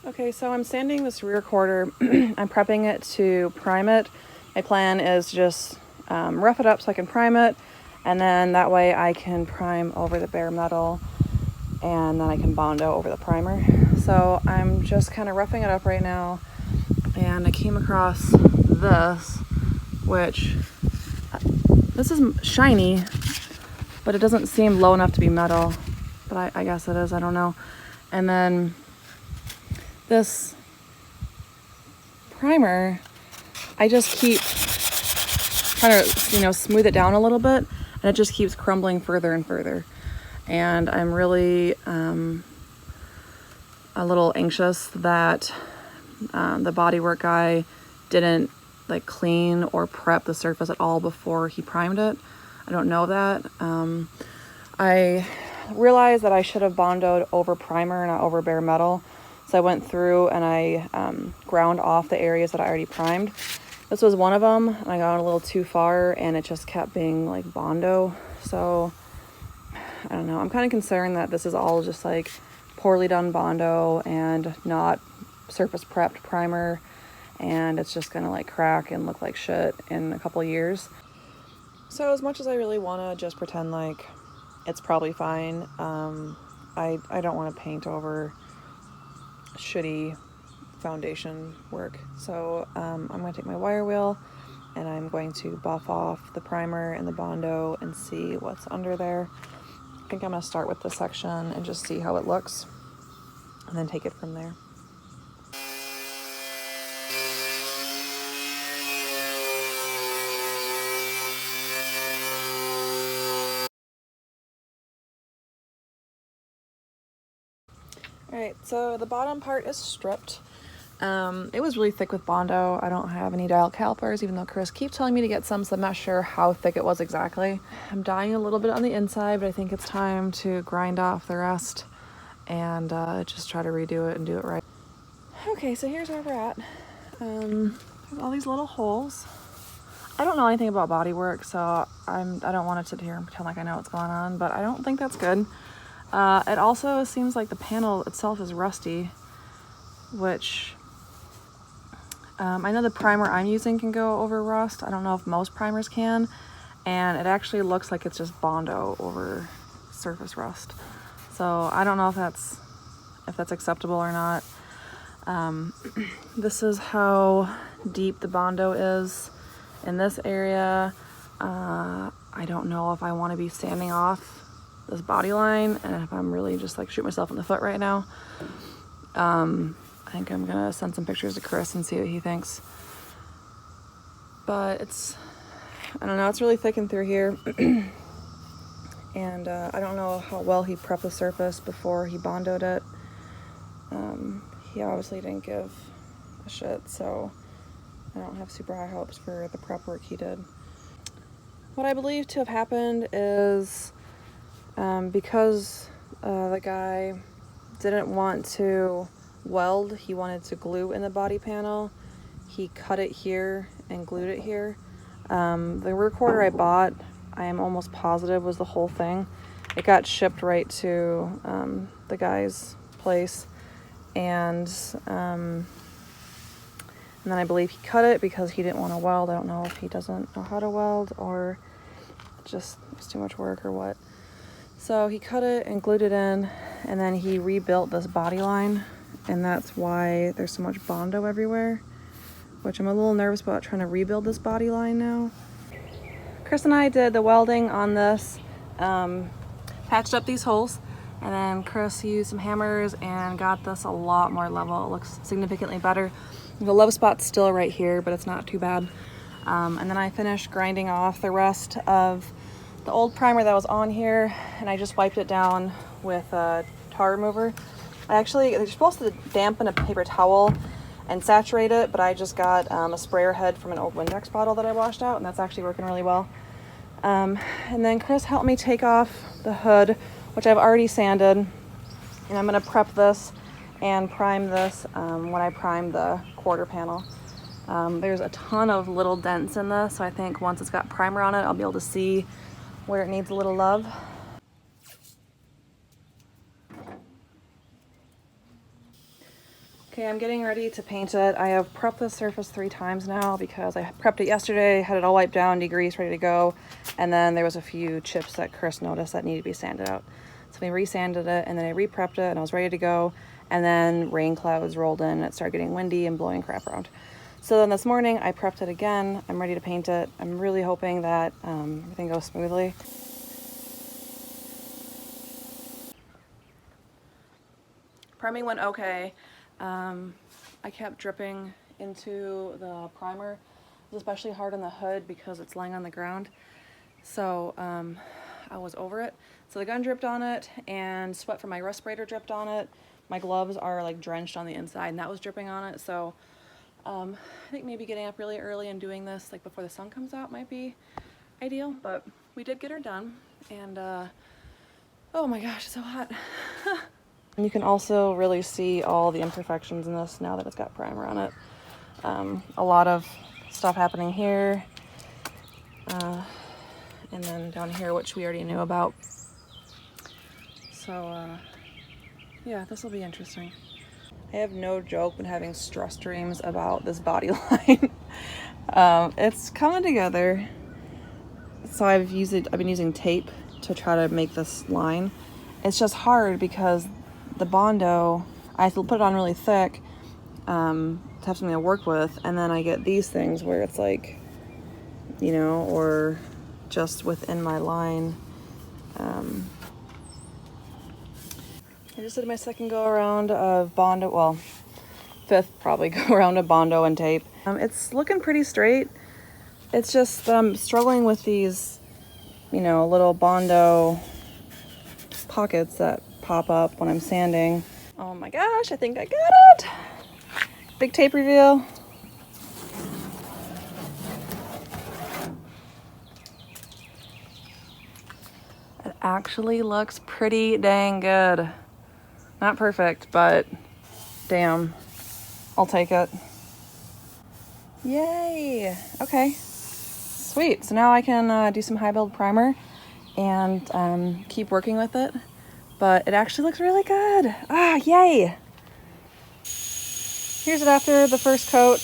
Okay, so I'm sanding this rear quarter. I'm prepping it to prime it. My plan is to just rough it up so I can prime it, and then that way I can prime over the bare metal, and then I can Bondo over the primer. So I'm just kind of roughing it up right now, and I came across this, which this is shiny, but it doesn't seem low enough to be metal, but I guess it is, I don't know. And then this primer, I just keep trying to, smooth it down a little bit, and it just keeps crumbling further and further. And I'm really a little anxious that the bodywork guy didn't clean or prep the surface at all before he primed it. I don't know that. I realized that I should have Bondoed over primer, not over bare metal. So I went through and I ground off the areas that I already primed. This was one of them, and I got a little too far, and it just kept being Bondo. So I don't know. I'm kind of concerned that this is all just poorly done Bondo and not surface prepped primer, and it's just gonna crack and look like shit in a couple years. So as much as I really want to just pretend it's probably fine, I don't want to paint over shitty foundation work. So I'm going to take my wire wheel and I'm going to buff off the primer and the Bondo and see what's under there. I think I'm going to start with this section and just see how it looks, and then take it from there. Alright, so the bottom part is stripped. It was really thick with Bondo. I don't have any dial calipers, even though Chris keeps telling me to get some, so I'm not sure how thick it was exactly. I'm dying a little bit on the inside, but I think it's time to grind off the rest and just try to redo it and do it right. Okay, so here's where we're at. There's all these little holes. I don't know anything about bodywork, so I don't want to sit here and pretend like I know what's going on, but I don't think that's good. It also seems like the panel itself is rusty, which I know the primer I'm using can go over rust. I don't know if most primers can, and it actually looks like it's just Bondo over surface rust. So I don't know if that's acceptable or not. This is how deep the Bondo is in this area. I don't know if I want to be standing off this body line, and if I'm really just shoot myself in the foot right now. I think I'm gonna send some pictures to Chris and see what he thinks. But I don't know, it's really thickened through here. And I don't know how well he prepped the surface before he Bondoed it. He obviously didn't give a shit, so I don't have super high hopes for the prep work he did. What I believe to have happened is because the guy didn't want to weld, he wanted to glue in the body panel. He cut it here and glued it here. The rear quarter I bought, I am almost positive was the whole thing. It got shipped right to the guy's place, and then I believe he cut it because he didn't want to weld. I don't know if he doesn't know how to weld or just it was too much work or what. So he cut it and glued it in, and then he rebuilt this body line, and that's why there's so much Bondo everywhere, which I'm a little nervous about trying to rebuild this body line now. Chris and I did the welding on this, patched up these holes, and then Chris used some hammers and got this a lot more level. It looks significantly better. The low spot's still right here, but it's not too bad. And then I finished grinding off the rest of the old primer that was on here, and I just wiped it down with a tar remover. You're supposed to dampen a paper towel and saturate it, but I just got a sprayer head from an old Windex bottle that I washed out, and that's actually working really well. And then Chris helped me take off the hood, which I've already sanded, and I'm gonna prep this and prime this when I prime the quarter panel. There's a ton of little dents in this, so I think once it's got primer on it, I'll be able to see where it needs a little love. Okay, I'm getting ready to paint it. I have prepped the surface 3 times now because I prepped it yesterday, had it all wiped down, degreased, ready to go. And then there was a few chips that Chris noticed that needed to be sanded out. So we re-sanded it, and then I re-prepped it and I was ready to go. And then rain clouds rolled in and it started getting windy and blowing crap around. So then this morning I prepped it again. I'm ready to paint it. I'm really hoping that everything goes smoothly. Priming went okay. I kept dripping into the primer. It was especially hard on the hood because it's lying on the ground. So I was over it. So the gun dripped on it and sweat from my respirator dripped on it. My gloves are like drenched on the inside and that was dripping on it. So I think maybe getting up really early and doing this like before the sun comes out might be ideal, but we did get her done. And oh my gosh, it's so hot. And you can also really see all the imperfections in this now that it's got primer on it. A lot of stuff happening here. And then down here, which we already knew about. So, yeah, this will be interesting. I have no joke when having stress dreams about this body line. It's coming together. So I've been using tape to try to make this line. It's just hard because the Bondo, I have to put it on really thick to have something to work with, and then I get these things where it's like, you know, or just within my line. I just did my second go around of Bondo, well, 5th probably go around of Bondo and tape. It's looking pretty straight. It's just that I'm struggling with these, you know, little Bondo pockets that pop up when I'm sanding. Oh my gosh, I think I got it! Big tape reveal. It actually looks pretty dang good. Not perfect, but damn, I'll take it. Yay! Okay, sweet. So now I can do some high build primer and keep working with it. But it actually looks really good. Ah, yay! Here's it after the first coat.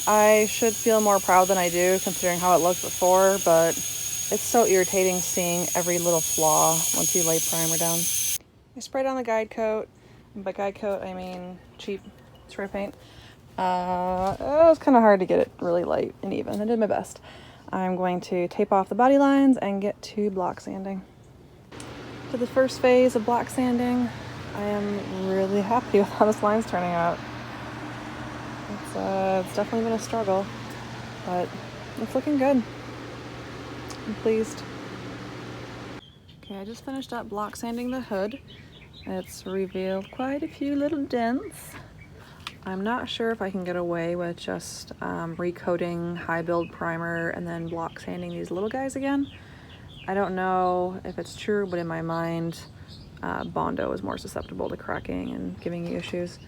I should feel more proud than I do considering how it looked before, but it's so irritating seeing every little flaw once you lay primer down. I sprayed on the guide coat. By guide coat, I mean cheap spray paint. It was kind of hard to get it really light and even. I did my best. I'm going to tape off the body lines and get to block sanding. To the first phase of block sanding, I am really happy with how this line's turning out. It's definitely been a struggle, but it's looking good. I'm pleased. Okay, I just finished up block sanding the hood. It's revealed quite a few little dents. I'm not sure if I can get away with just recoating high build primer and then block sanding these little guys again. I don't know if it's true, but in my mind, Bondo is more susceptible to cracking and giving you issues.